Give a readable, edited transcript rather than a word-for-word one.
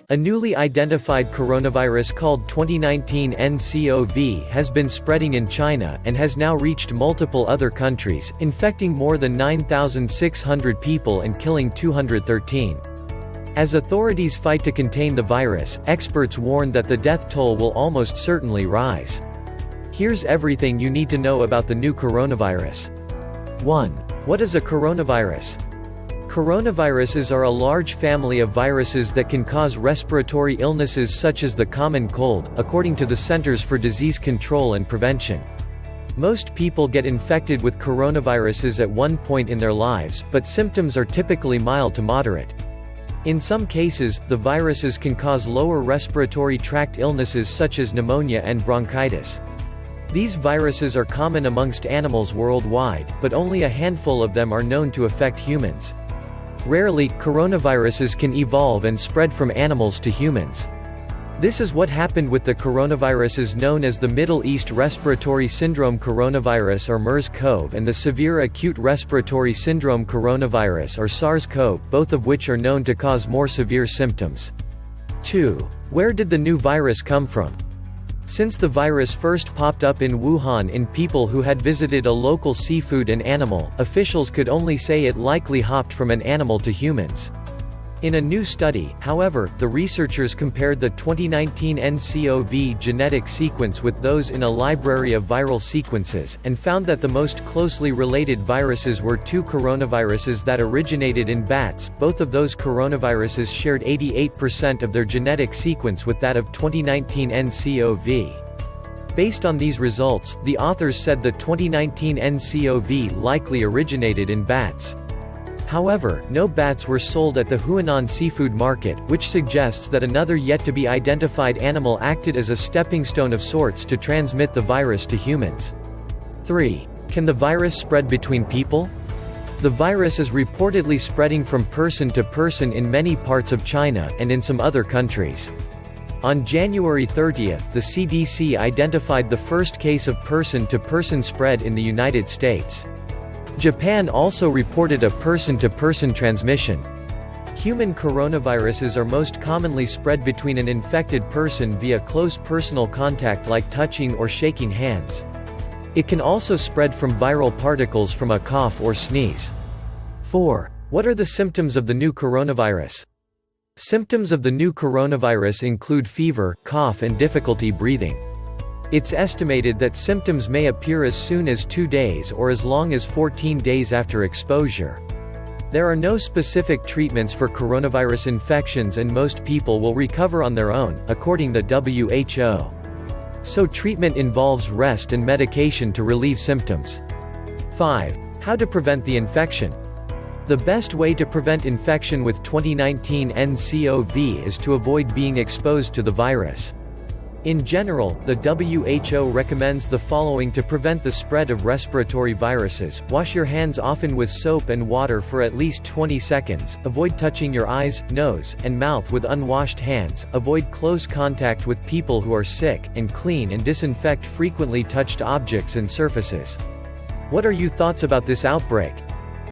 A newly identified coronavirus called 2019 nCoV has been spreading in China, and has now reached multiple other countries, infecting more than 9,600 people and killing 213. As authorities fight to contain the virus, experts warn that the death toll will almost certainly rise. Here's everything you need to know about the new coronavirus. 1. What is a coronavirus? Coronaviruses are a large family of viruses that can cause respiratory illnesses such as the common cold, according to the Centers for Disease Control and Prevention. Most people get infected with coronaviruses at one point in their lives, but symptoms are typically mild to moderate. In some cases, the viruses can cause lower respiratory tract illnesses such as pneumonia and bronchitis. These viruses are common amongst animals worldwide, but only a handful of them are known to affect humans. Rarely, coronaviruses can evolve and spread from animals to humans. This is what happened with the coronaviruses known as the Middle East Respiratory Syndrome coronavirus or MERS-CoV and the Severe Acute Respiratory Syndrome coronavirus or SARS-CoV, both of which are known to cause more severe symptoms. 2. Where did the new virus come from? Since the virus first popped up in Wuhan in people who had visited a local seafood and animal, officials could only say it likely hopped from an animal to humans. In a new study, however, the researchers compared the 2019 nCoV genetic sequence with those in a library of viral sequences, and found that the most closely related viruses were two coronaviruses that originated in bats. Both of those coronaviruses shared 88% of their genetic sequence with that of 2019 nCoV. Based on these results, the authors said the 2019 nCoV likely originated in bats. However, no bats were sold at the Huanan seafood market, which suggests that another yet-to-be-identified animal acted as a stepping stone of sorts to transmit the virus to humans. 3. Can the virus spread between people? The virus is reportedly spreading from person to person in many parts of China, and in some other countries. On January 30, the CDC identified the first case of person-to-person spread in the United States. Japan also reported a person-to-person transmission. Human coronaviruses are most commonly spread between an infected person via close personal contact like touching or shaking hands. It can also spread from viral particles from a cough or sneeze. 4. What are the symptoms of the new coronavirus? Symptoms of the new coronavirus include fever, cough and difficulty breathing. It's estimated that symptoms may appear as soon as 2 days or as long as 14 days after exposure. There are no specific treatments for coronavirus infections and most people will recover on their own, according to the WHO. So treatment involves rest and medication to relieve symptoms. 5. How to prevent the infection? The best way to prevent infection with 2019 nCoV is to avoid being exposed to the virus. In general, the WHO recommends the following to prevent the spread of respiratory viruses: wash your hands often with soap and water for at least 20 seconds, avoid touching your eyes, nose, and mouth with unwashed hands, avoid close contact with people who are sick, and clean and disinfect frequently touched objects and surfaces. What are your thoughts about this outbreak?